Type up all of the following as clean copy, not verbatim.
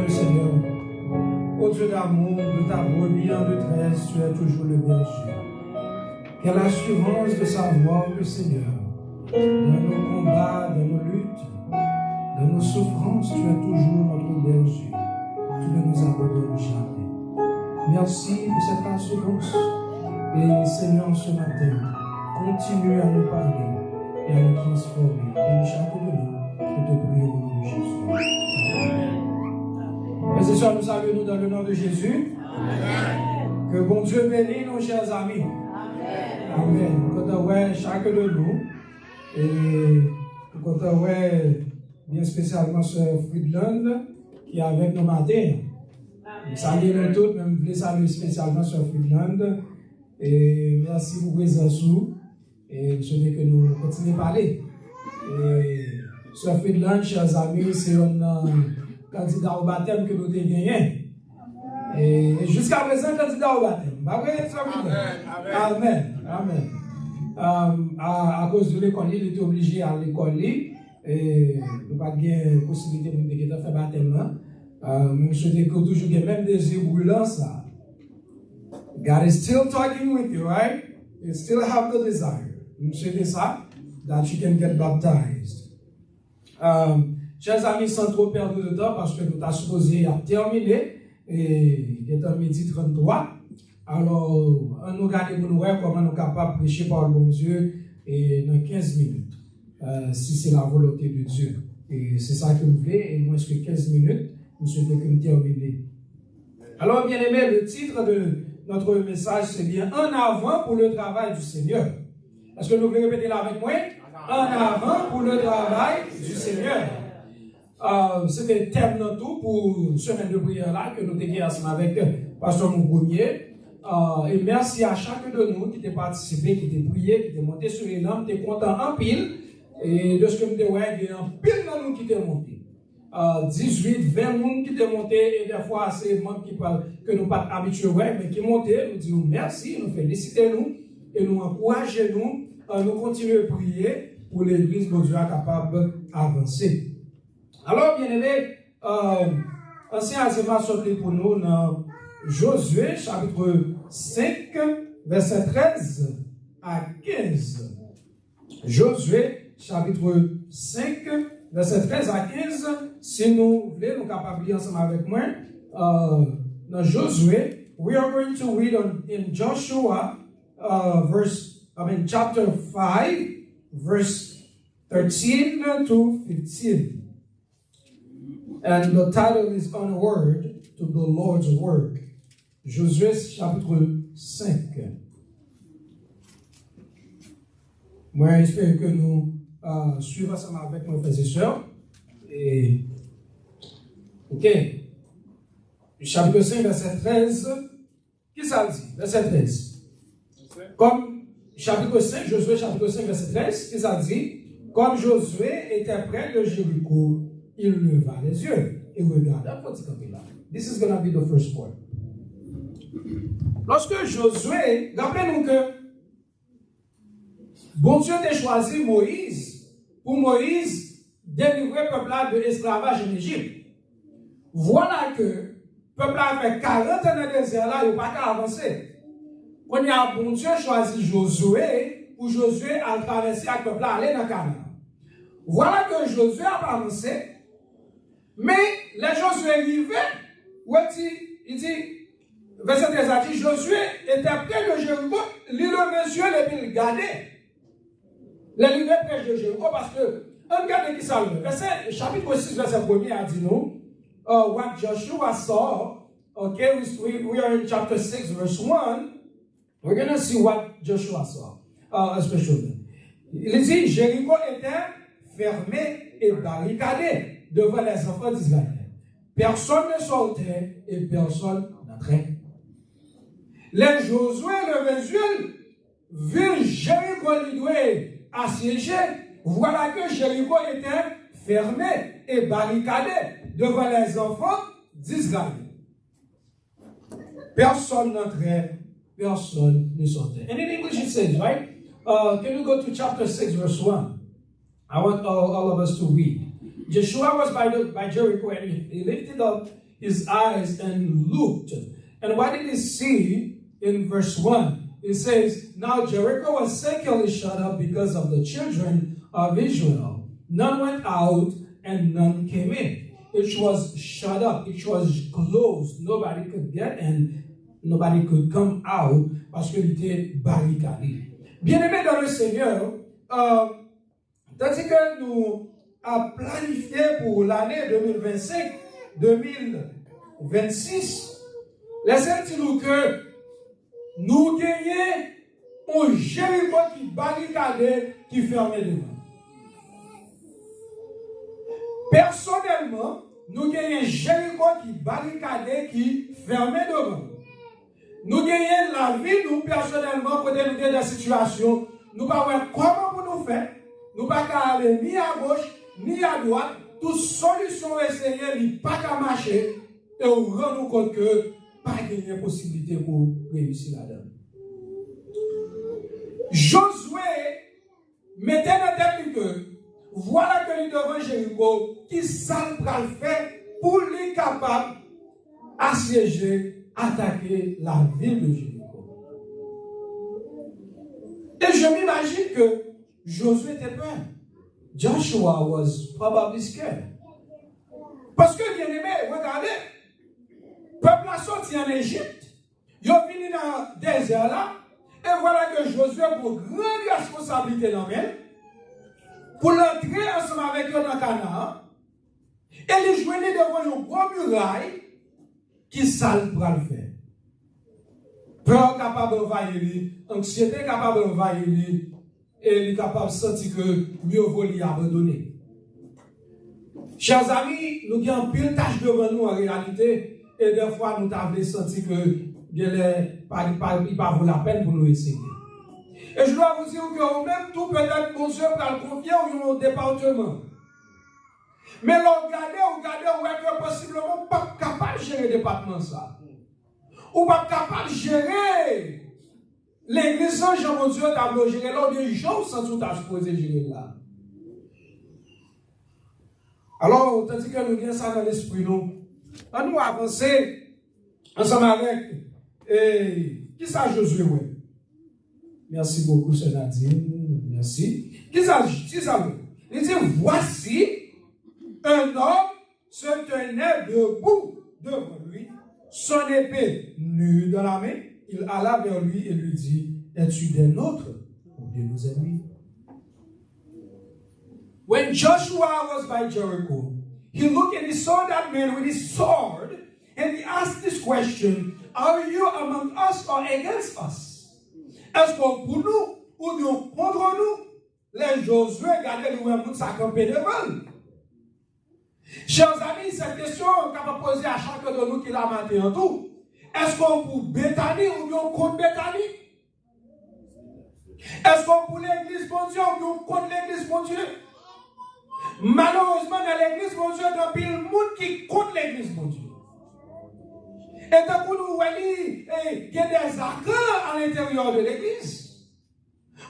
le Seigneur. Ô Dieu d'amour, de ta brebis en détresse, tu es toujours le berger. Quelle assurance de savoir que, Seigneur, dans nos combats, dans nos luttes, dans nos souffrances, tu es toujours notre berger. Tu ne nous abandonnes jamais. Merci pour cette assurance. Et Seigneur, ce matin, continue à nous parler et à nous transformer. Et chacun de nous, nous te prions au nom de Jésus. Mes sœurs, nous saluons dans le nom de Jésus. Amen. Que bon Dieu bénisse nos chers amis. Amen. Amen. Chacun de nous. Et quand on bien spécialement Sœur Friedland qui est avec nous matin. Nous saluons tous, même je voulais saluer spécialement Sœur Friedland. Et merci pour présence. Et je souhaite que nous continuions à parler. Et Sœur Friedland, chers amis, c'est un candidat au baptême que nous avons gagné. Et jusqu'à présent, candidat au baptême. Amen. Amen. À cause de l'école, il était obligé à l'école. Et nous n'avons pas de possibilité de faire baptême. Mais je souhaite que toujours même des yeux brûlants. God is still talking with you, right? You still have the desire. Je souhaite ça, that you can get baptized. Chers amis, sans trop perdre de temps, parce que nous avons supposé à terminer, et il est en midi 33. Alors, on nous regarde pour nous voir comment nous sommes capables de prêcher par le bon Dieu et dans 15 minutes, si c'est la volonté de Dieu. Et c'est ça que nous voulons, et moins que 15 minutes, nous souhaitons que nous terminions. Alors, bien aimé, le titre de notre message, c'est bien « En avant pour le travail du Seigneur ». Est-ce que vous voulez répéter là avec moi? En avant pour le travail du Seigneur. C'était le thème de tout pour une semaine de prière là que nous avons ensemble avec Pasteur Moukoumier. Et merci à chacun de nous qui a participé, qui a prié, qui a monté sur les lampes, qui est content en pile. Et de ce que nous avons dit, il y a un pile de nous qui est monté. 18, 20 personnes qui sont montés, et des fois c'est monde qui parle que nous pas habitués, mais qui montent, nous disons merci, nous félicitons nous et nous encourageons nous, nous continuons à prier pour l'église de Dieu capable d'avancer. Alors, bien aimé, ancien enseignement sorti pour nous dans Josué, chapitre 5, verset 13 à 15. Josué, chapitre 5, verset 13 à 15. Si nous voulons, nous capables de lire ensemble avec moi. Dans Josué, we are going to read in Joshua, chapter 5, verse 13 to 15. And the title is Onward to the Lord's Work. Josué chapitre 5. Moi, j'espère que nous suivons ensemble avec mes frères et sœurs. Et, ok. Chapitre 5, verset 13. Qui ça dit? Verset 13. Comme chapitre 5, Josué chapitre 5, verset 13, qui ça dit? Comme Josué était près de Jéricho, il leva les yeux et regarda. This is going to be the first point. Lorsque Josué, rappelez-nous que bon Dieu a choisi Moïse pour Moïse délivrer le peuple de l'esclavage en Égypte. Voilà que le peuple a fait 40 ans dans le désert là, il n'a pas qu'à avancer. Quand il y a bon Dieu choisi Josué pour Josué à traverser avec le peuple aller dans Canaan. Voilà que Josué a avancé. Mais les Josué arrivaient, il dit, verset 13 a dit, Josué était près de Jéricho, il levait les yeux et puis il regardait. Il arrivait près de Jéricho parce que, on regarde qui ça le verset, chapitre 6, verset 1er a dit nous, what Joshua saw, okay, we are in chapter 6, verse 1, we're going to see what Joshua saw, especially. Il dit, Jéricho était fermé et barricadé devant les enfants d'Israël. Personne ne sortait et personne n'entrait. Les Josué levaient les yeux, virent Jéricho assiégé. Voilà que Jéricho était fermé et barricadé devant les enfants d'Israël. Personne n'entrait, personne ne sortait. And in English it says, right? Can you go to chapter 6, verse 1? I want all of us to read. Joshua was by Jericho, and he lifted up his eyes and looked. And what did he see in verse 1? It says, Now Jericho was securely shut up because of the children of Israel. None went out and none came in. It was shut up. It was closed. Nobody could get in. Nobody could come out parce qu'il était barricadé. Bien-aimés dans le Seigneur, tandis que nous avons planifié pour l'année 2025-2026, laissez-nous que nous gagnions un Jéricho qui barricadé, qui fermait devant. Personnellement, nous gagnons un Jéricho qui barricadé, qui fermait devant. Nous gagnons la vie, nous personnellement, pour nous dans des situations, nous ne pouvons pas comment pour nous faire. Nous ne pouvons pas aller ni à gauche, ni à droite. Toute solution essayée, il n'y a pas qu'à marcher. Et on rend nous compte que pas de possibilité pour réussir là-dedans. Josué mettait dans tête que voilà que nous devons Jéricho, qui ça va le faire pour lui capable assiéger, attaquer la ville de Jéricho. Et je m'imagine que Josué était peur. Joshua was probably scared. Parce que, bien aimé, regardez, le peuple a sorti en Égypte, ils ont fini dans le désert là, et voilà que Josué, pour grande responsabilité dans elle, pour l'entrer ensemble avec eux dans Canaan, et les joigner devant une grande muraille, qui sale pour le faire. Peur capable d'envahir, anxiété capable d'envahir, et il est capable de sentir que mieux vaut l'y abandonner. Chers amis, nous avons pile tâche devant nous en réalité, et des fois nous avons senti que il n'est pas la peine pour nous essayer. Et je dois vous dire que vous-même, tout peut-être, mon Dieu, pour le confier au département. Mais regardez, on est possiblement pas capable de gérer le département ça. Ou pas capable de gérer l'église sans Jean, mon Dieu, t'as gérer là, des gens sans tout à supposer gérer là. Alors, tandis que nous avons ça dans l'esprit, nous avancer ensemble avec, qui ça Josué, ouais? Merci beaucoup, Sœur Nadine, merci. Qui ça, il dit, voici, un homme se tenait debout devant lui, son épée nue dans la main. Il alla vers lui et lui dit, es-tu des nôtres ou de nos ennemis? When Joshua was by Jericho, he looked and he saw that man with his sword, and he asked this question, are you among us or against us? Est-ce que pour nous ou bien contre nous? Les Josué gardaient nous-mêmes pour s'accamper devant. Chers amis, cette question qu'on va poser à chacun de nous qui l'a maté en tout. Est-ce qu'on pour Bethany ou bien contre Bethany? Est-ce qu'on pour l'église mon Dieu ou bien contre l'église mon Dieu? Malheureusement, dans l'église mon Dieu, il y a pile de monde qui contre l'église mon Dieu. Et tant que nous voyons, il y a des accords à l'intérieur de l'église.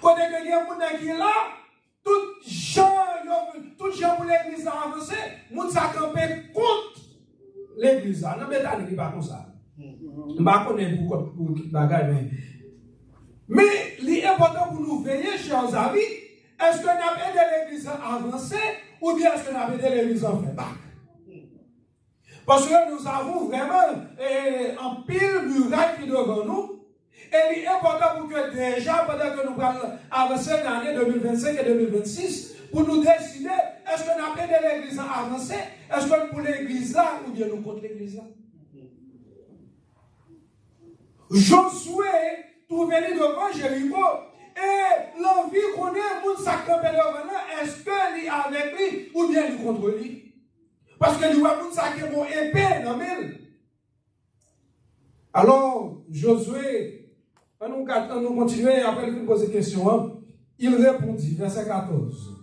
Quand il y a des gens qui sont là, tout gens pour l'église a avancé, moun sa campé contre l'église. Non, mais t'as dit pas comme ça. Je ne connais pas pour bagaille, mais l'important pour nous veiller, chers amis, est-ce que nous avons aidé l'église à avancer ou bien est-ce que nous avons aidé l'église à faire bac? Parce que nous avons vraiment un pile muraille qui est devant nous. Et il est important pour que déjà, pendant que nous allons avancer dans l'année 2025 et 2026, pour nous décider, est-ce que nous avons aidé l'église à avancer? Est-ce que nous pour l'église là ou bien nous contre l'église là? Josué, tout venu devant Jéricho, et l'envie qu'on ait, pour s'accompagner devant là, est-ce qu'il est avec lui ou bien il est contre lui? Parce que nous avons sacré mon épée dans mille. Alors, Josué, nous continuer, après il poser question, hein, il répondit, verset 14.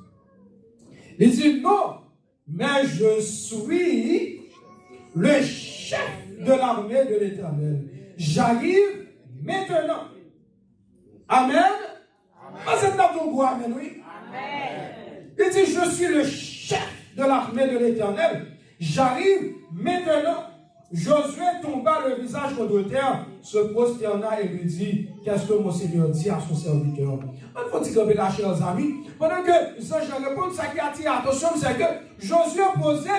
Il dit, non, mais je suis le chef de l'armée de l'Éternel. J'arrive maintenant. Amen. C'est dans ton goût, amen, oui. Amen. Il dit, je suis le chef de l'armée de l'Éternel. J'arrive maintenant. Josué tomba le visage contre terre, se prosterna et lui dit, qu'est-ce que mon Seigneur dit à son serviteur? Il faut dire que là, chers amis, pendant que je réponds, ça qui attire l'attention, c'est que Josué posait,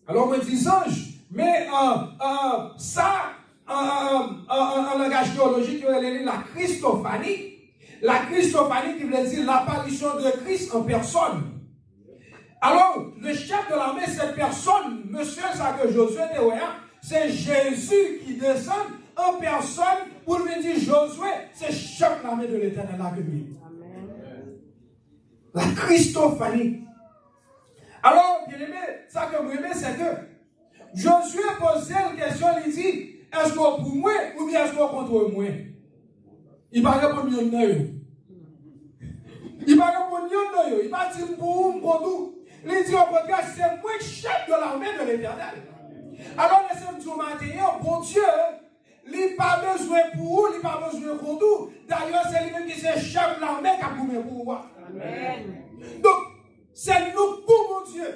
alors on dit ange, mais ça, en langage théologique, il y a la Christophanie. La Christophanie qui veut dire l'apparition de Christ en personne. Alors, le chef de l'armée, cette personne, monsieur, ça que Josué dit, c'est Jésus qui descend en personne pour lui dire, Josué, c'est chef de l'armée de l'Éternel là que lui. La Christophanie. Alors, bien aimé, ça que vous aimez, c'est que Josué posait une question, il dit, est-ce qu'on pour moi ou bien est-ce qu'on contre moi? Il va répondre non. Il va répondre non. Il va dire pour nous, pour nous. Il dit au contraire, c'est moi chef de l'armée de l'Éternel. Alors, laissez-moi dire maintenant, bon Dieu, il n'a pas besoin pour vous, il n'a pas besoin pour nous. D'ailleurs, c'est lui-même qui est chef de l'armée qui a pour vous. Amen. Donc, c'est nous pour mon Dieu.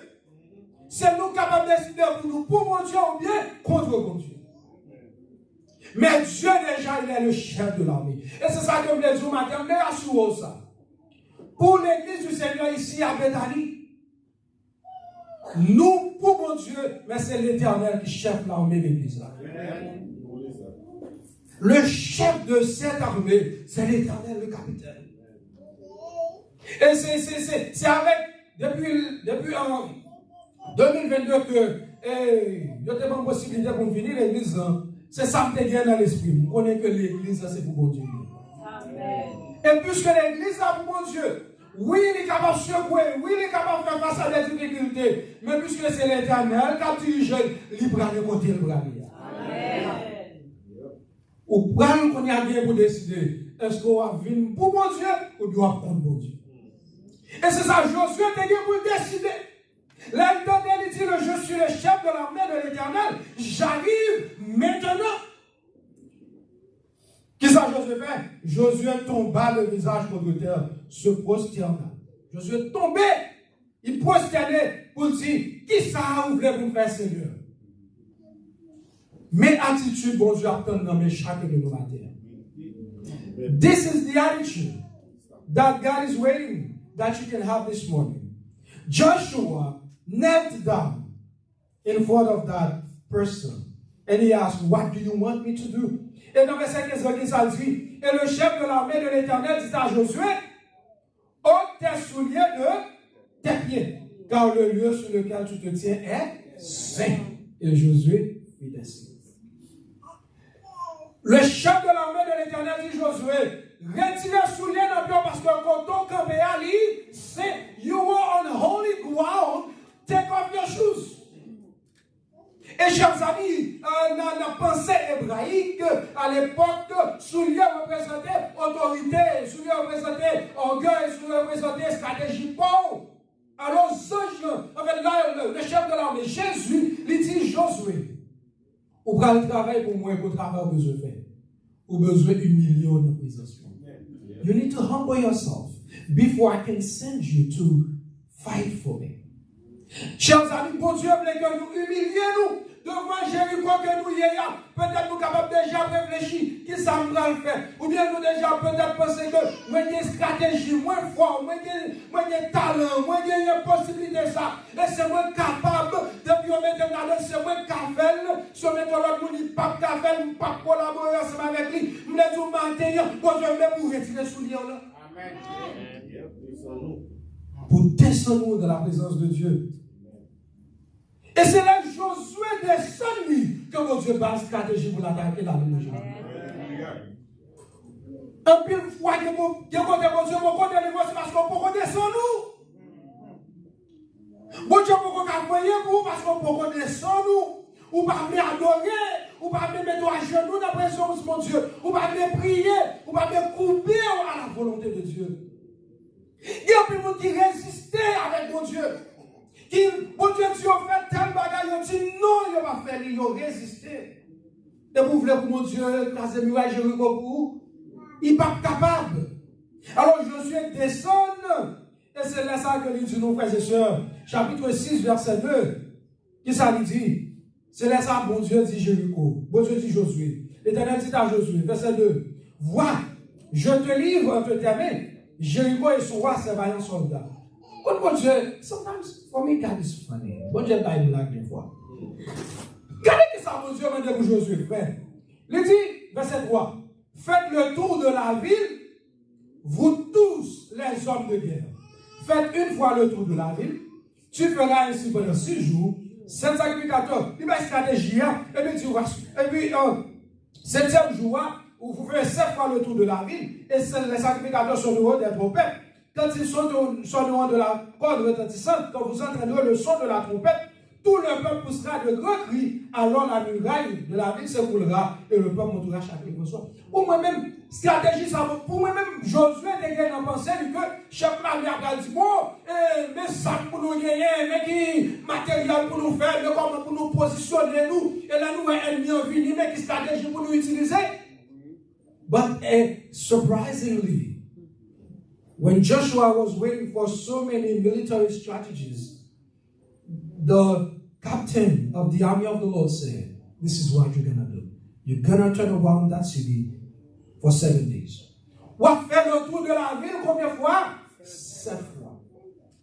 C'est nous capables de décider pour nous, pour mon Dieu ou bien contre mon Dieu. Mais Dieu déjà, il est le chef de l'armée. Et c'est ça que je voulais dire matin, mais assurez ça. Pour l'église du Seigneur ici à Bethany, nous, pour mon Dieu, mais c'est l'Éternel qui chef l'armée de l'église. Le chef de cette armée, c'est l'Éternel, le capitaine. Et c'est avec, depuis en 2022 que il y a tellement de possibilités pour venir à l'église. C'est ça que tu as dans l'esprit. On connaît que l'église, c'est pour mon Dieu. Amen. Et puisque l'église a pour mon Dieu, oui, il est capable de secouer, oui, il est capable de faire face à des difficultés, mais puisque c'est l'Éternel qui a dirigé, il va le côté le bras. Amen. Ou bras qu'on y a bien pour décider, est-ce qu'on va venir pour mon Dieu ou bien contre mon Dieu? Et c'est ça, Josué t'a dit pour décider. L'Éternel dit, je suis le chef de l'armée de l'Éternel, j'arrive maintenant. Qu'est-ce que Josué fait? Josué tomba le visage contre terre, se prosterna. Josué tombé, il prosternait pour dire, qui ça vous voulez vous faire, Seigneur? Mes attitudes, bon Dieu, attendent dans mes chaque de nos matins. This is the attitude that God is waiting that you can have this morning. Joshua knelt down in front of that person and he asked, what do you want me to do? Et dans verset 15, ça dit, et le chef de l'armée de l'Éternel dit à Josué, ôte tes souliers de tes pieds, car le lieu sur lequel tu te tiens est saint. Et Josué fit ainsi. Le chef de l'armée de l'Éternel dit Josué, retirez les souliers dans le pied parce que quand on campe à lui, c'est you are on holy ground, take off your shoes. Et chers amis, dans la pensée hébraïque, à l'époque, souliers représentaient autorité, souliers représentaient orgueil, souliers représentaient stratégie. Bon, alors ce jour, en fait, là, le chef de l'armée, Jésus, il dit Josué, ou prend le travail pour moi, pour le travail que je fais, ou besoin humilier notre présence. You need to humble yourself before I can send you to fight for me. Chers amis, bon Dieu voulait que nous humilions devant Jéricho que nous y ayons. Peut-être nous capables déjà réfléchir qui ça va le faire. Ou bien nous déjà peut-être penser que moi j'ai une stratégie, moins fort, moi j'ai talent, moi j'ai une possibilité ça. Et c'est moi capable, depuis on met dans c'est moi capable, si on met dans l'autre monde, il pas capable, pas collaborer ensemble avec lui. Nous les tout maintenir, bon Dieu même pour retirer sous lui là. Amen. Pour descendre dans la présence de Dieu. Et c'est là que Josué descend lui que mon Dieu base stratégie pour l'attaquer la ville de Jérusalem. Un pile fois que mon Dieu, mon côté de c'est parce qu'on peut descendre nous. Mon Dieu, pour qu'on accompagne vous parce qu'on peut descendre nous. Ou pas venir adorer, ou pas venir mettre à genoux dans la présence de mon Dieu, ou pas venir prier, ou pas venir couper à la volonté de Dieu. Il y a plus de gens qui résistaient avec mon Dieu. Qui, bon Dieu, si on fait tel bagage, on dit non, il va faire, il va résister. Et vous voulez pour mon Dieu, dans ce muraille Jéricho pour vous, il n'est pas capable. Alors Josué descend, et c'est là ça que nous dit, nos frères et sœurs, chapitre 6, verset 2, qui ça lui dit? C'est là ça, bon Dieu dit Jéricho. Bon Dieu dit Josué. L'Éternel dit à Josué, verset 2. Vois, je te livre entre tes mains, Jéricho et son roi, ses vaillants soldats. Quand bon Dieu, sometimes, for me, God is funny. Bon Dieu pas une blague des fois. Regardez que ça, bon Dieu, m'a dit pour Josué, fait. Il dit, verset 3, faites le tour de la ville, vous tous les hommes de guerre. Faites une fois le tour de la ville. Tu feras ainsi pendant 6 jours. 7 sacrificateurs, il va stratégie, et puis tu vois. Et puis, 7e jour, où vous faites 7 fois le tour de la ville, et les sacrificateurs sont dehors des trompettes. Quand ils sont dehors de la corde retentissante, quand vous entendrez le son de la trompette, tout le peuple poussera de grands cris, alors la muraille de la ville s'écroulera et le peuple montera chaque fois. Pour moi-même, stratégie, ça va. Pour moi-même, Josué était en pensée que chef l'armée a dit, bon, mais ça pour nous gagner, mais qui matériel pour nous faire, mais comment pour nous positionner, nous, et là nous, ennemis en vini, mais qui stratégie pour nous utiliser. But surprisingly, when Joshua was waiting for so many military strategies, the captain of the army of the Lord said, this is what you're going to do. You're going to turn around that city for 7 days. On va faire le tour de la ville combien de fois? 7 fois.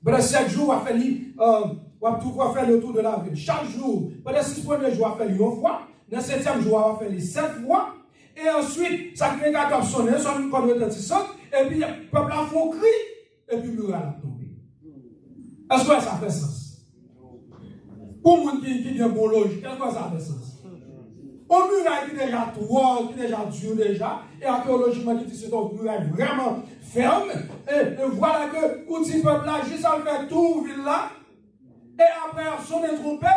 Pendant 7 jours, on va faire le tour de la ville. Chaque jour, pendant 6 premiers jours, on va faire une fois. Dans le 7e jour, on va faire les 7 fois. Et ensuite, ça crée 14 sonner, son une corde retentissante. Et puis, le peuple a fait un cri. Et puis, le muraille a tombé. Est-ce que ça fait sens? Pour les gens qui ont une bonne logique, qu'est-ce que ça fait sens? Un muraille qui est déjà droit, qui est déjà dur déjà, et archéologiquement, qui dit que c'est un muraille vraiment ferme, et voilà que, pour ce peuple-là, juste à faire tout ville là, et après, sonner trompette,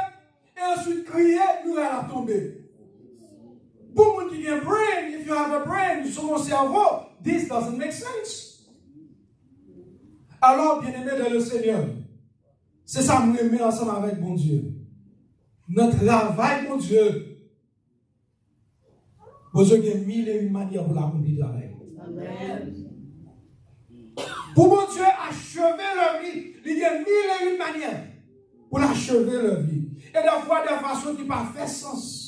et ensuite crier, le muraille a tombé. Pour les gens qui ont un brain, if you have a brain, sur mon cerveau, this doesn't make sense. Alors, bien-aimé dans le Seigneur, c'est ça que nous aimons ensemble avec bon Dieu. Notre travail, mon Dieu, vous avez 1001 manières pour l'accomplir le travail. Amen. Pour mon Dieu achever leur vie, il y a 1001 manières pour l'achever leur vie. Et des fois, de façon qui n'a pas fait sens.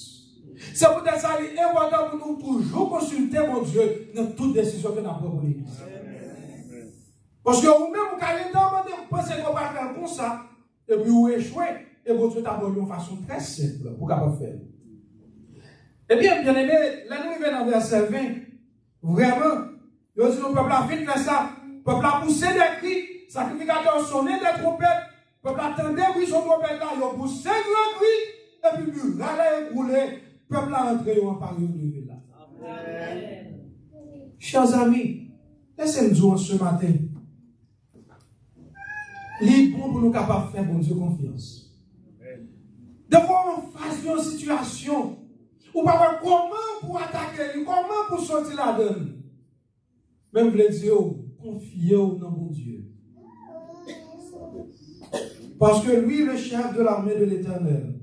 C'est peut-être ça qui est important pour nous toujours consulter mon Dieu dans toute décision que nous avons pour l'Église. Parce que vous-même, vous avez pensé qu'on va faire comme ça, et puis vous échouez, et votre Dieu t'a donné une façon très simple pour capable faire. Eh bien, bien aimé, là nous venons dans verset 20. Vraiment, il dit le peuple a vite fait ça. Le peuple a poussé des cris, sacrificateurs sonné des trompettes. Le peuple attendait, oui, son trompette là, il a poussé des grands cris, et puis le muraille a écroulé. Le peuple a entré en période de ville là. Amen. Chers amis, laissez-nous dire ce matin. Il est bon pour nous capables de faire, bon Dieu, confiance. De fois, on face une situation où pas voir comment pour attaquer, comment pour sortir la donne. Même vous dire, confiez dans mon Dieu. Parce que lui, le chef de l'armée de l'Éternel,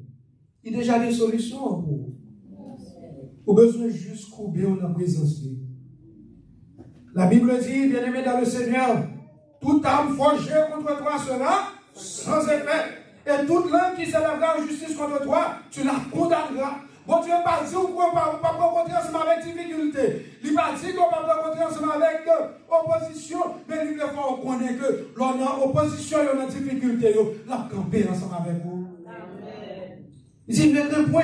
il a déjà des solutions pour vous. Vous avez besoin juste couper en la présence de lui. La Bible dit, bien-aimé dans le Seigneur, toute arme forgée contre toi sera sans effet. Et toute langue qui s'élèvera en justice contre toi, tu la condamneras. Bon Dieu n'a pas dit qu'on ne peut pas rencontrer ensemble avec difficulté. Il n'a pas dit qu'on ne peut pas rencontrer ensemble avec opposition. Mais il faut connaître que l'on a opposition et on a difficulté. La camper ensemble avec vous. Amen. Il dit, mais un point.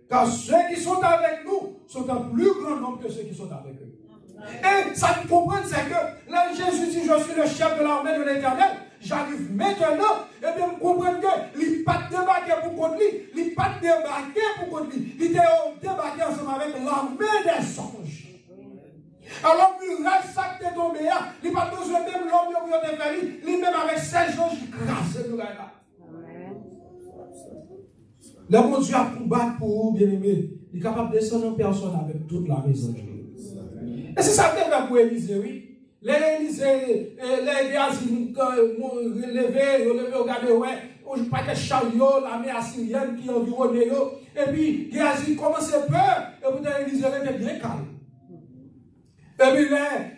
Car ceux qui sont avec nous sont un plus grand nombre que ceux qui sont avec eux. Et ça nous comprend, c'est que là, Jésus dit, je suis le chef de l'armée de l'Éternel. J'arrive maintenant, et bien, vous comprenez que il n'est pas débarqué pour contre lui, il n'est pas débarqué pour contre lui, il était débarqué ensemble avec l'armée des anges. Alors, il reste ça qui est tombé là, il n'a pas besoin même l'homme pour le faire, il même avec 16 anges, grâce à nous là. Le bon Dieu a combattu pour vous, bien-aimé, il est capable de descendre en personne avec toute la maison. Et c'est ça que fait pour Élisée, oui. Les Élisée, les gars, levé, regardez, ouais, pas de chariot, l'armée assyrienne qui environne, et puis, Géasi commence peur, et puis Élisée était bien calme. Et puis,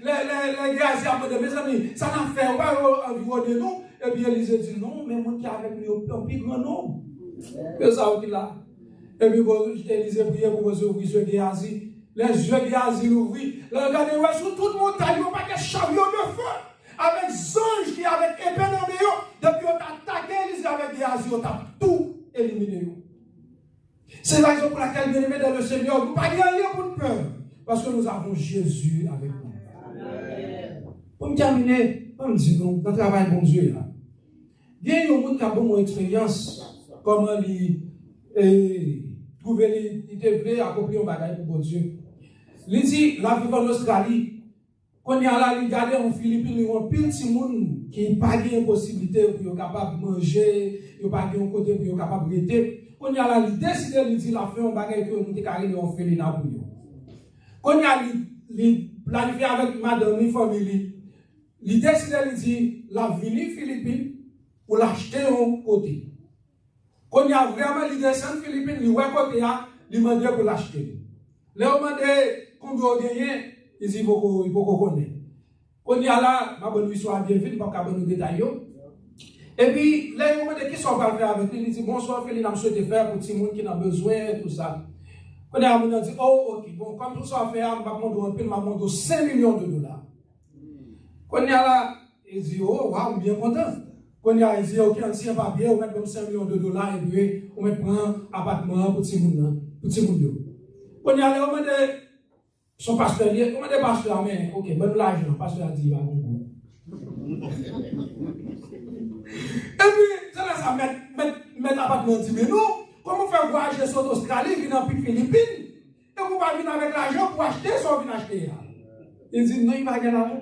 les Géasi a dit, mes amis, ça n'a fait pas environner nous, et puis Élisée dit, non, mais moi qui avec lui, au plus grand nombre. Que ça, on dit là. Et puis, Élisée priait pour ouvrir les yeux de Géasi. Les yeux de Géasi l'ouvrit. Regardez, sur toute montagne, il n'y a pas de chariot de feu. Avec anges qui avec épée dans le milieu. Depuis qu'on a attaqué Élisée avec Géasi, on a tout éliminé. C'est la raison pour laquelle, bien aimé dans le Seigneur, nous ne pouvons pas rien pour peur. Parce que nous avons Jésus avec nous. Pour me terminer, pour me dire, notre travail, bon Dieu, là. Il y a des gens qui ont beaucoup d'expérience, comment trouver les développés, accomplir un bagage pour bon Dieu. Il dit, la vie en Australie, quand il y a là, il regarde en Philippines, il y a un pile de monde qui n'a pas de possibilité pour être capable de manger, il n'a pas de côté pour être capable de rester. Quand il y a là, il décide, il dit, la fin, un bagage que nous avons carré en Félina pour nous. Quand il y a planifié avec madame, une famille, il décide, il dit, la vie Philippines, pour l'acheter un côté. Quand il y a vraiment l'idée de Philippines, il voit côté là, il demande pour l'acheter. Là, on demande combien on gagne, il dit il faut qu'on connaisse. Quand il y a là, ma bonne histoire bien vite, pas de détails. Et puis, là, on demande qui sont pas faire avec lui, il dit bonsoir, Félix, je souhaite faire pour tout le monde qui a besoin, tout ça. Quand il y a on dit oh, ok, bon, comme tout ça fait, on va prendre un peu, on va prendre 5 millions de dollars. Quand il y a là, il dit oh, waouh, bien content. Quand il y a dit, ok, on tient pas bien, on met comme 5 millions de dollars et puis on met un appartement pour tout le monde. Quand il y a là, on met son pasteur, on met des pasteurs, mais ok, bonne l'argent, le pasteur a dit, il va bon. Et puis, ça là, ça met l'appartement, dit, mais non, comment faire voyager sur l'Australie, venir dans les Philippines, et vous va venir avec l'argent pour acheter, soit venir acheter. Il dit, non, il va gagner l'argent.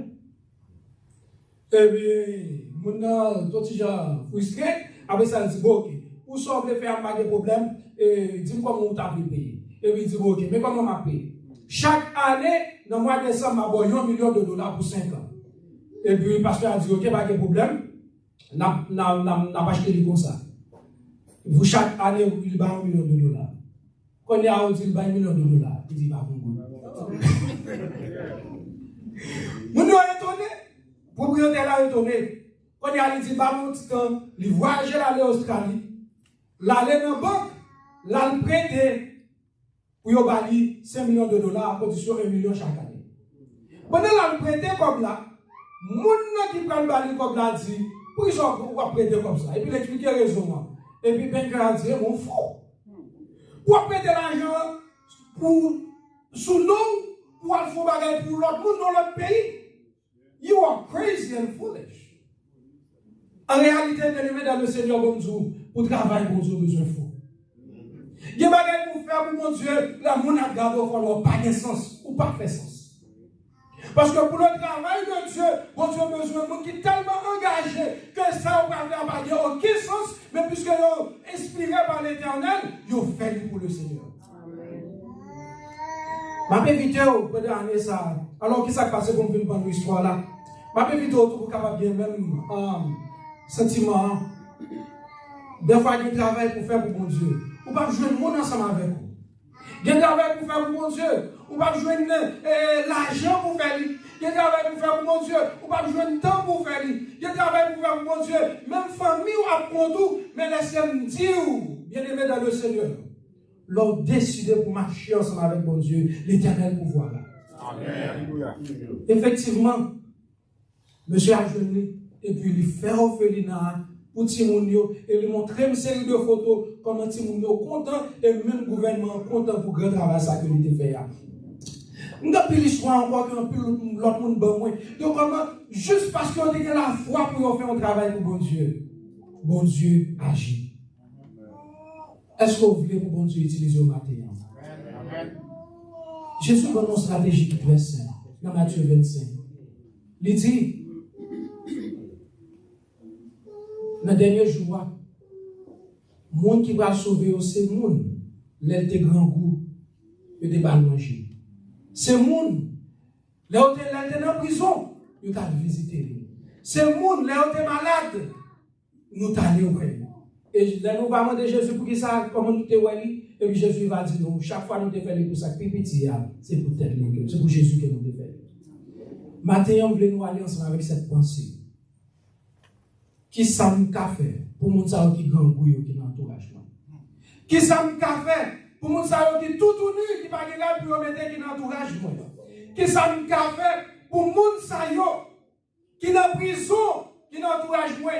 Et puis, mon tout déjà frustré, après ça, il dit, bon, ok, pour ça, vous faire pas de problème, dis-moi comment vous avez payé. Et puis, il dit, bon, ok, mais comment on m'a payé? Chaque année, dans le mois de décembre, je vais $1 million pour 5 ans. Et puis, le pasteur a dit, ok, pas de problème, n'a pas acheté comme ça. Vous, chaque année, il va $1 million. Quand il y a dit, il va $1 million, il dit, pas bon. Nous nous étonné. Propriétaire l'a étonné. Quand il a dit, bah, mon petit temps, il voyage aller en Australie, l'aller dans la banque, l'a prêté pour y bali $5 millions à condition $1 million chaque année. Pendant l'a prêté comme là, moun qui prend le bali comme là dit, pour ils ont prêté comme ça. Et puis il explique raison. Et puis ben a dit, mon fou. Pour prêter l'argent pour sous nous, pour aller faire bagage pour l'autre monde dans l'autre pays. You are crazy and foolish. En réalité, bien-aimé dans le Seigneur, bon Dieu, pour travailler, bon Dieu, besoin faux. Il y a des choses pour faire pour mon Dieu, la mon a gardé au fond, pas de sens, ou pas fait sens. Parce que pour le travail de Dieu, bon Dieu a besoin de monde qui est tellement engagé que ça, on va faire pas de aucun sens, mais puisque ils sont inspirés par l'Éternel, ils ont fait pour le Seigneur. Ma peux éviter pour dernier ça. Alors, qu'est-ce qui s'est passé pour me faire une histoire là? Ma peux éviter pour capable bien même sentiment. Des fois, il y a un travail pour faire pour mon Dieu. Ou pas jouer le monde ensemble avec vous. Il y a un travail pour faire pour mon Dieu. Ou pas jouer l'argent pour faire. Il y a un travail pour faire pour mon Dieu. Ou pas jouer le temps pour faire. Il y a un travail pour faire pour mon Dieu. Même famille ou apprendre tout. Mais laissez-moi dire, bien aimé dans le Seigneur. L'on décidé pour marcher ensemble avec mon Dieu, l'éternel pouvoir là. Amen. Effectivement, monsieur a jeûné, et puis il fait orphelinat pour Timounio, et lui montrer une série de photos, comment Timounio content, et même le gouvernement content pour le grand travail ça que il fait. Nous avons plus l'histoire encore qu'un peu l'autre monde bon moins. Donc comment, juste parce qu'on a la foi pour faire un travail pour bon Dieu agit. Est-ce que vous voulez que bon Dieu utilise au matin? Jésus donne une stratégie qui est très simple. Dans Matthieu 25. Il dit, dans le dernier jour, le monde qui va sauver, c'est le monde. L'aile de grand goût et de bal manger. C'est le monde. L'aile de en prison, nous t'allons visiter. C'est le monde. L'aile de malade, nous t'allons voir. Et là, nous allons demander Jésus pour qui ça, comment nous t'es wali. Et puis Jésus va dire, nous, chaque fois nous t'es fait pour ça, petit, c'est pour tel, c'est pour Jésus que nous t'es fait. Maintenant, on voulait nous aller ensemble avec cette pensée. Qui ça nous a fait pour nous qui grand goût qui dans l'entourage? Qui ça nous a fait pour moun sa yo qui tout nu, qui pas gagné pour mettre qui dans entourage moi. Qui ça nous fait pour moun sa yo qui dans prison, qui dans entourage moi.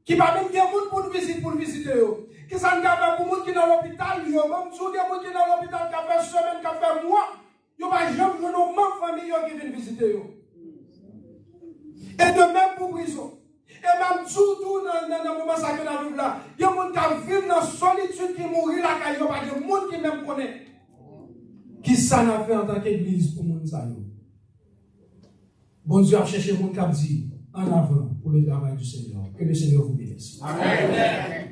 Qui pas même gen moun pour visiter yo. Qui ça nous fait pour moun qui dans l'hôpital, yo même sou gen moun qui dans l'hôpital qui fait semaine, qui fait mois, yo pas jamais jouer nos membres famille qui viennent visiter yo. Et de même pour prison. Et même surtout dans le moment ça que nous vivons là, il y a des gens qui vivent dans la solitude, qui mourent là, il y a des gens qui même connaissent. Qui ça n'a fait en tant qu'église pour nous ça? Bon Dieu a cherché mon cap dit en avant pour le travail du Seigneur. Que le Seigneur vous bénisse. Amen.